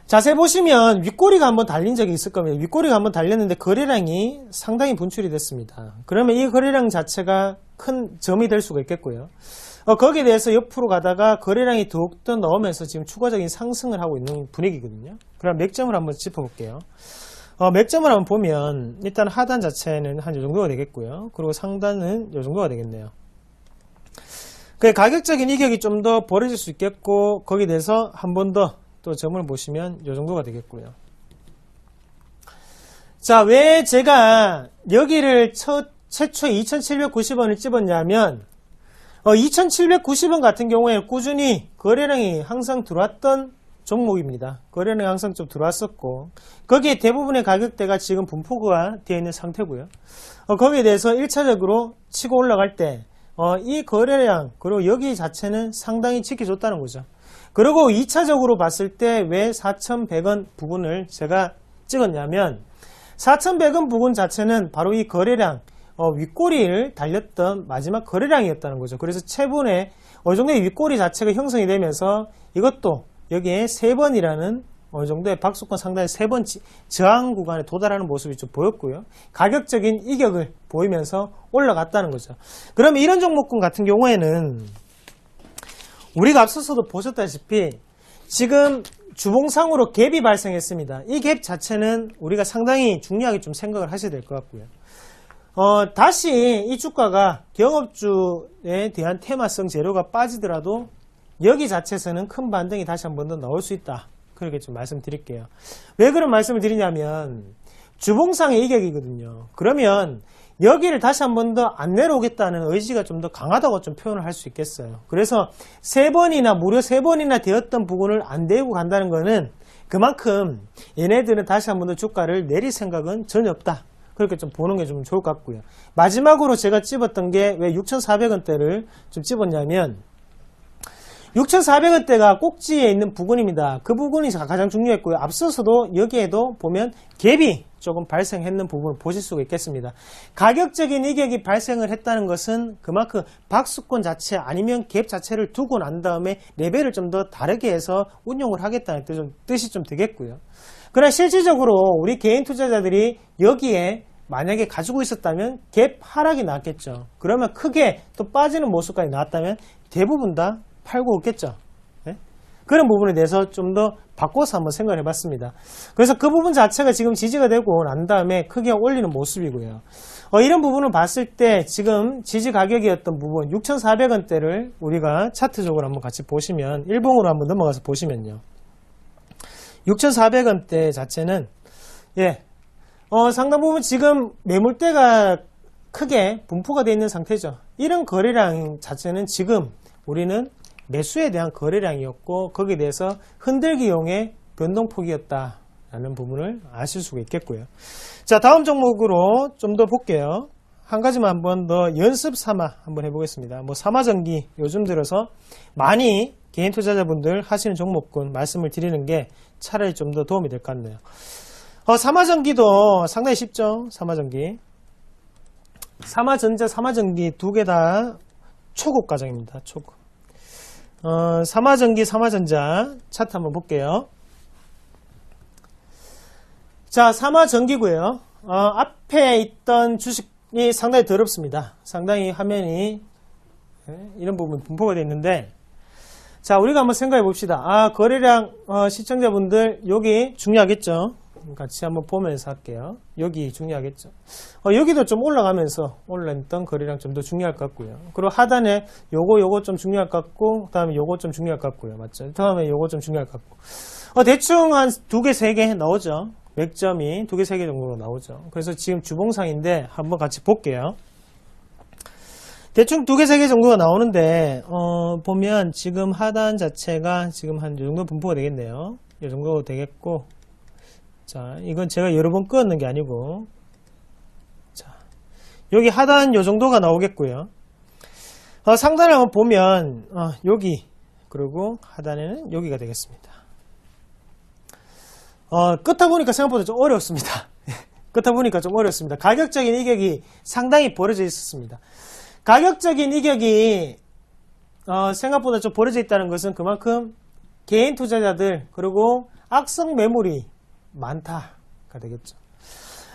자세히 보시면 윗꼬리가 한번 달린 적이 있을 겁니다. 윗꼬리가 한번 달렸는데 거래량이 상당히 분출이 됐습니다. 그러면 이 거래량 자체가 큰 점이 될 수가 있겠고요. 거기에 대해서 옆으로 가다가 거래량이 더욱더 나오면서 지금 추가적인 상승을 하고 있는 분위기거든요. 그럼 맥점을 한번 짚어볼게요. 맥점을 한번 보면 일단 하단 자체는 한 이 정도가 되겠고요. 그리고 상단은 이 정도가 되겠네요. 그 가격적인 이격이 좀 더 벌어질 수 있겠고 거기에 대해서 한 번 더 또 점을 보시면 이 정도가 되겠고요. 자, 왜 제가 여기를 최초 2,790원을 집었냐면 2,790원 같은 경우에 꾸준히 거래량이 항상 들어왔던 종목입니다. 거래량이 항상 좀 들어왔었고 거기에 대부분의 가격대가 지금 분포가 되어 있는 상태고요. 거기에 대해서 1차적으로 치고 올라갈 때 이 거래량 그리고 여기 자체는 상당히 지켜줬다는 거죠. 그리고 2차적으로 봤을 때 왜 4,100원 부분을 제가 찍었냐면 4,100원 부분 자체는 바로 이 거래량 윗꼬리를 달렸던 마지막 거래량이었다는 거죠. 그래서 최분에 어느 정도의 윗꼬리 자체가 형성이 되면서 이것도 여기에 3번이라는 어느 정도의 박스권 상단의 3번 저항 구간에 도달하는 모습이 좀 보였고요. 가격적인 이격을 보이면서 올라갔다는 거죠. 그러면 이런 종목군 같은 경우에는 우리가 앞서서도 보셨다시피 지금 주봉상으로 갭이 발생했습니다. 이 갭 자체는 우리가 상당히 중요하게 좀 생각을 하셔야 될 것 같고요. 다시 이 주가가 경업주에 대한 테마성 재료가 빠지더라도 여기 자체에서는 큰 반등이 다시 한 번 더 나올 수 있다. 그렇게 좀 말씀드릴게요. 왜 그런 말씀을 드리냐면 주봉상의 이격이거든요. 그러면 여기를 다시 한 번 더 안 내려오겠다는 의지가 좀 더 강하다고 좀 표현을 할 수 있겠어요. 그래서 3번이나 무려 3번이나 되었던 부분을 안 내고 간다는 거는 그만큼 얘네들은 다시 한 번 더 주가를 내릴 생각은 전혀 없다. 그렇게 좀 보는 게 좀 좋을 것 같고요. 마지막으로 제가 집었던 게 왜 6,400원대를 좀 집었냐면 6,400원대가 꼭지에 있는 부근입니다. 그 부분이 가장 중요했고요. 앞서서도 여기에도 보면 갭이 조금 발생했는 부분을 보실 수가 있겠습니다. 가격적인 이격이 발생을 했다는 것은 그만큼 박스권 자체 아니면 갭 자체를 두고 난 다음에 레벨을 좀 더 다르게 해서 운용을 하겠다는 뜻이 좀 되겠고요. 그러나 실질적으로 우리 개인 투자자들이 여기에 만약에 가지고 있었다면 갭 하락이 나왔겠죠. 그러면 크게 또 빠지는 모습까지 나왔다면 대부분 다 팔고 없겠죠. 네? 그런 부분에 대해서 좀 더 바꿔서 한번 생각을 해봤습니다. 그래서 그 부분 자체가 지금 지지가 되고 난 다음에 크게 올리는 모습이고요. 이런 부분을 봤을 때 지금 지지 가격이었던 부분 6,400원대를 우리가 차트적으로 한번 같이 보시면 일봉으로 한번 넘어가서 보시면요. 6,400원대 자체는 상당 부분 지금 매물대가 크게 분포가 되어 있는 상태죠. 이런 거래량 자체는 지금 우리는 매수에 대한 거래량이었고 거기에 대해서 흔들기용의 변동폭이었다라는 부분을 아실 수가 있겠고요. 자, 다음 종목으로 좀 더 볼게요. 한 가지만 한번 더 연습 삼아 한번 해보겠습니다. 삼화전기 요즘 들어서 많이 개인 투자자분들 하시는 종목군 말씀을 드리는 게 차라리 좀 더 도움이 될 것 같네요. 삼화전기도 상당히 쉽죠. 삼화전기. 삼화전자, 삼화전기 두 개 다 초급 과정입니다. 초급. 삼화전기, 삼화전자 차트 한번 볼게요. 자, 삼화전기고요. 앞에 있던 주식이 상당히 더럽습니다. 상당히 화면이 이런 부분 분포가 되어 있는데, 자, 우리가 한번 생각해 봅시다. 거래량, 시청자분들, 여기 중요하겠죠? 같이 한번 보면서 할게요. 여기 중요하겠죠? 여기도 좀 올라가면서 거래량 좀 더 중요할 것 같고요. 그리고 하단에 요거 좀 중요할 것 같고, 그 다음에 요거 좀 중요할 것 같고요. 맞죠? 그 다음에 요거 좀 중요할 것 같고. 대충 한 2개, 3개 나오죠? 맥점이 2개, 3개 정도로 나오죠. 그래서 지금 주봉상인데 한번 같이 볼게요. 대충 2개, 3개 정도가 나오는데, 보면 지금 하단 자체가 지금 한 이 정도 분포가 되겠네요. 이 정도 되겠고, 자, 이건 제가 여러 번 끄었는 게 아니고, 자, 여기 하단 요 정도가 나오겠고요. 상단을 한번 보면, 여기, 그리고 하단에는 여기가 되겠습니다. 끄다 보니까 생각보다 좀 어렵습니다. 끄다 보니까 좀 어렵습니다. 가격적인 이격이 상당히 벌어져 있었습니다. 가격적인 이격이 생각보다 좀 벌어져 있다는 것은 그만큼 개인 투자자들 그리고 악성 매물이 많다가 되겠죠.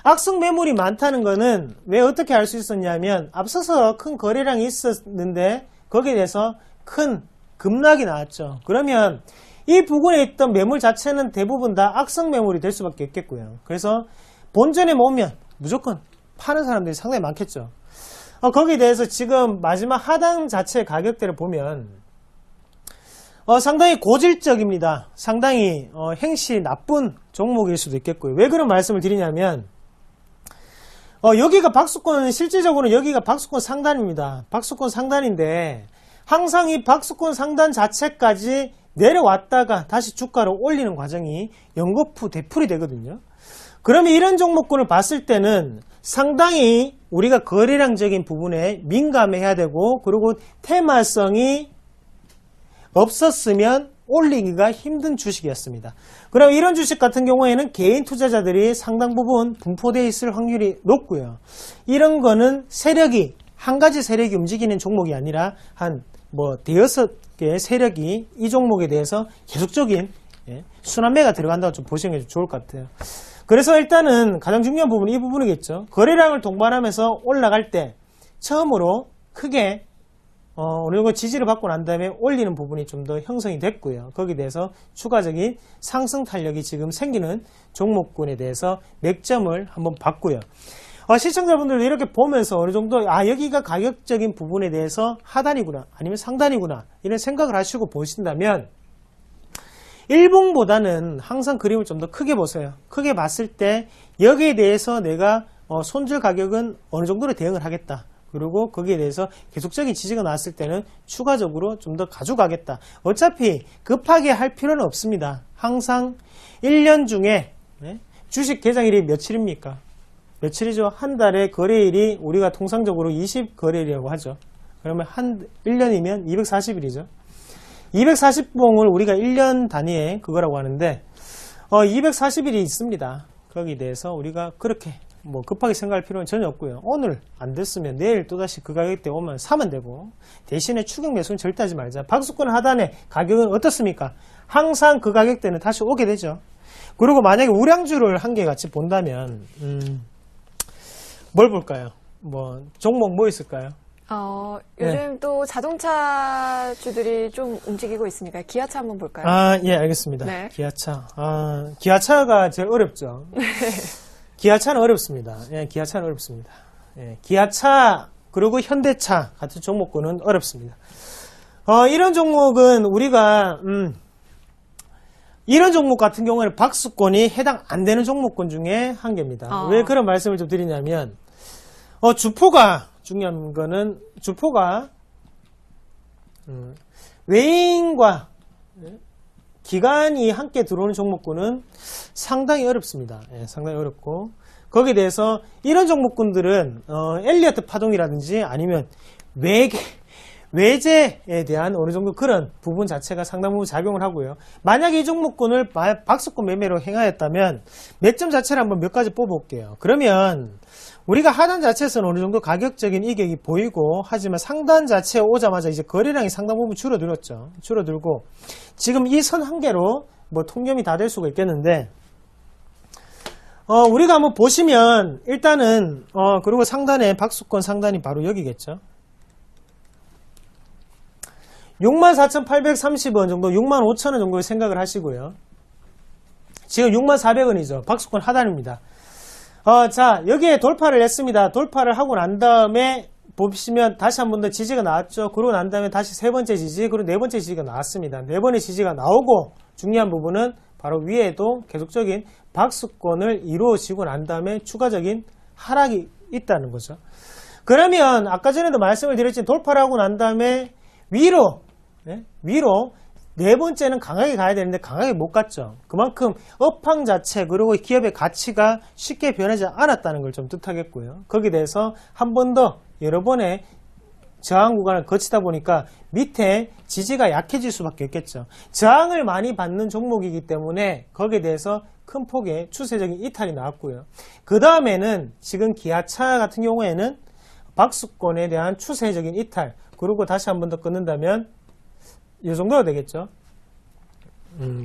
악성 매물이 많다는 것은 왜 어떻게 알 수 있었냐면 앞서서 큰 거래량이 있었는데 거기에 대해서 큰 급락이 나왔죠. 그러면 이 부근에 있던 매물 자체는 대부분 다 악성 매물이 될 수밖에 없겠고요. 그래서 본전에 모으면 무조건 파는 사람들이 상당히 많겠죠. 거기에 대해서 지금 마지막 하단 자체 가격대를 보면 상당히 고질적입니다. 상당히 행시 나쁜 종목일 수도 있겠고요. 왜 그런 말씀을 드리냐면 여기가 박스권, 실질적으로 여기가 박스권 상단입니다. 박스권 상단인데 항상 이 박스권 상단 자체까지 내려왔다가 다시 주가를 올리는 과정이 연거푸 되풀이 되거든요. 그러면 이런 종목군을 봤을 때는 상당히 우리가 거래량적인 부분에 민감해야 되고, 그리고 테마성이 없었으면 올리기가 힘든 주식이었습니다. 그럼 이런 주식 같은 경우에는 개인 투자자들이 상당 부분 분포되어 있을 확률이 높고요. 이런 거는 세력이, 한 가지 세력이 움직이는 종목이 아니라 한 대여섯 개의 세력이 이 종목에 대해서 계속적인 순환매가 들어간다고 좀 보시는 게 좋을 것 같아요. 그래서 일단은 가장 중요한 부분은 이 부분이겠죠. 거래량을 동반하면서 올라갈 때 처음으로 크게 어느 정도 지지를 받고 난 다음에 올리는 부분이 좀 더 형성이 됐고요. 거기에 대해서 추가적인 상승 탄력이 지금 생기는 종목군에 대해서 맥점을 한번 봤고요. 시청자분들도 이렇게 보면서 어느 정도 여기가 가격적인 부분에 대해서 하단이구나 아니면 상단이구나 이런 생각을 하시고 보신다면 일봉보다는 항상 그림을 좀 더 크게 보세요. 크게 봤을 때 여기에 대해서 내가 손절 가격은 어느 정도로 대응을 하겠다. 그리고 거기에 대해서 계속적인 지지가 나왔을 때는 추가적으로 좀 더 가져가겠다. 어차피 급하게 할 필요는 없습니다. 항상 1년 중에 주식 개장일이 며칠입니까? 며칠이죠? 한 달에 거래일이 우리가 통상적으로 20거래일이라고 하죠. 그러면 1년이면 240일이죠. 240봉을 우리가 1년 단위의 그거라고 하는데 240일이 있습니다. 거기에 대해서 우리가 그렇게 급하게 생각할 필요는 전혀 없고요. 오늘 안 됐으면 내일 또다시 그 가격대 오면 사면 되고, 대신에 추격 매수는 절대 하지 말자. 박스권 하단의 가격은 어떻습니까? 항상 그 가격대는 다시 오게 되죠. 그리고 만약에 우량주를 한 개 같이 본다면 뭘 볼까요? 종목 뭐 있을까요? 요즘 또 자동차주들이 좀 움직이고 있으니까 기아차 한번 볼까요? 예, 알겠습니다. 네. 기아차. 기아차가 제일 어렵죠. 기아차는 어렵습니다. 기아차는 어렵습니다. 기아차, 그리고 현대차 같은 종목군은 어렵습니다. 이런 종목은 우리가, 이런 종목 같은 경우에는 박스권이 해당 안 되는 종목군 중에 한 개입니다. 왜 그런 말씀을 좀 드리냐면, 주포가, 중요한 거는, 주포가, 외인과 기관이 함께 들어오는 종목군은 상당히 어렵습니다. 상당히 어렵고, 거기에 대해서 이런 종목군들은, 엘리어트 파동이라든지 아니면 외제에 대한 어느 정도 그런 부분 자체가 상당 부분 작용을 하고요. 만약에 이 종목군을 박스권 매매로 행하였다면 맥점 자체를 한번 몇 가지 뽑아볼게요. 그러면 우리가 하단 자체에서는 어느 정도 가격적인 이격이 보이고, 하지만 상단 자체에 오자마자 이제 거래량이 상당 부분 줄어들었죠. 줄어들고 지금 이 선 한 개로 통념이 다 될 수가 있겠는데, 우리가 한번 보시면 일단은 그리고 상단에 박스권 상단이 바로 여기겠죠. 64,830원 정도, 65,000원 정도 생각을 하시고요. 지금 64,400원이죠. 박스권 하단입니다. 자, 여기에 돌파를 했습니다. 돌파를 하고 난 다음에 보시면 다시 한 번 더 지지가 나왔죠. 그러고 난 다음에 다시 세 번째 지지, 그리고 네 번째 지지가 나왔습니다. 네 번의 지지가 나오고 중요한 부분은 바로 위에도 계속적인 박스권을 이루어지고 난 다음에 추가적인 하락이 있다는 거죠. 그러면 아까 전에도 말씀을 드렸지만 돌파를 하고 난 다음에 위로 네 번째는 강하게 가야 되는데 강하게 못 갔죠. 그만큼 업황 자체 그리고 기업의 가치가 쉽게 변하지 않았다는 걸 좀 뜻하겠고요. 거기에 대해서 한 번 더 여러 번의 저항 구간을 거치다 보니까 밑에 지지가 약해질 수밖에 없겠죠. 저항을 많이 받는 종목이기 때문에 거기에 대해서 큰 폭의 추세적인 이탈이 나왔고요. 그 다음에는 지금 기아차 같은 경우에는 박스권에 대한 추세적인 이탈, 그리고 다시 한 번 더 끊는다면 이 정도가 되겠죠.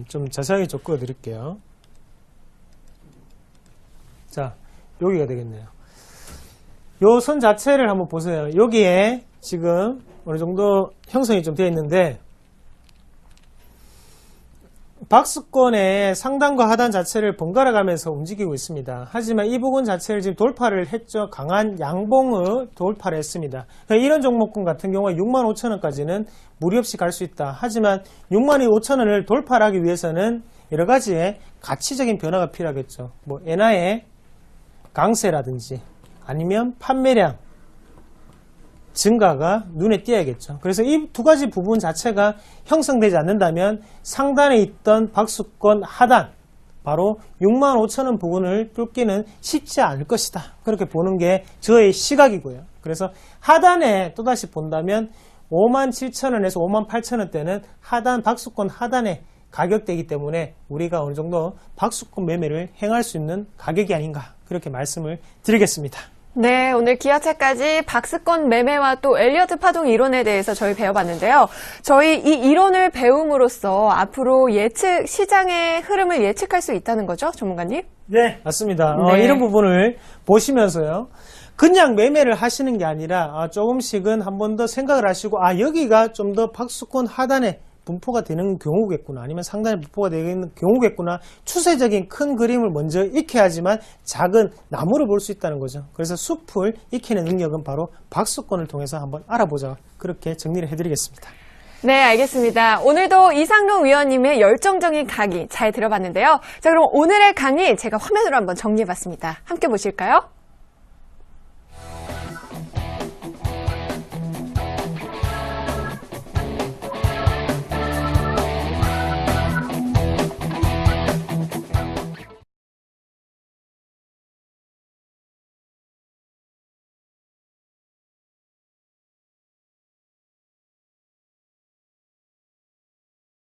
좀 자세하게 좀 그어드릴게요. 자, 여기가 되겠네요. 요 선 자체를 한번 보세요. 여기에 지금 어느 정도 형성이 좀 되어 있는데 박스권의 상단과 하단 자체를 번갈아 가면서 움직이고 있습니다. 하지만 이 부분 자체를 지금 돌파를 했죠. 강한 양봉을 돌파를 했습니다. 이런 종목군 같은 경우에 65,000원까지는 무리 없이 갈 수 있다. 하지만 65,000원을 돌파를 하기 위해서는 여러 가지의 가치적인 변화가 필요하겠죠. 뭐 엔화의 강세라든지 아니면 판매량 증가가 눈에 띄어야겠죠. 그래서 이 두 가지 부분 자체가 형성되지 않는다면 상단에 있던 박스권 하단, 바로 65,000원 부분을 뚫기는 쉽지 않을 것이다. 그렇게 보는 게 저의 시각이고요. 그래서 하단에 또다시 본다면 57,000원에서 58,000원대는 하단, 박스권 하단의 가격대이기 때문에 우리가 어느 정도 박스권 매매를 행할 수 있는 가격이 아닌가, 그렇게 말씀을 드리겠습니다. 네, 오늘 기아차까지 박스권 매매와 또 엘리어트 파동 이론에 대해서 저희 배워봤는데요. 저희 이 이론을 배움으로써 앞으로 시장의 흐름을 예측할 수 있다는 거죠, 전문가님? 네, 맞습니다. 네. 이런 부분을 보시면서요. 그냥 매매를 하시는 게 아니라 조금씩은 한 번 더 생각을 하시고 여기가 좀 더 박스권 하단에 분포가 되는 경우겠구나, 아니면 상단에 분포가 되는 경우겠구나, 추세적인 큰 그림을 먼저 익혀야지만 작은 나무를 볼 수 있다는 거죠. 그래서 숲을 익히는 능력은 바로 박스권을 통해서 한번 알아보자, 그렇게 정리를 해드리겠습니다. 네, 알겠습니다. 오늘도 이상용 위원님의 열정적인 강의 잘 들어봤는데요. 자, 그럼 오늘의 강의 제가 화면으로 한번 정리해봤습니다. 함께 보실까요?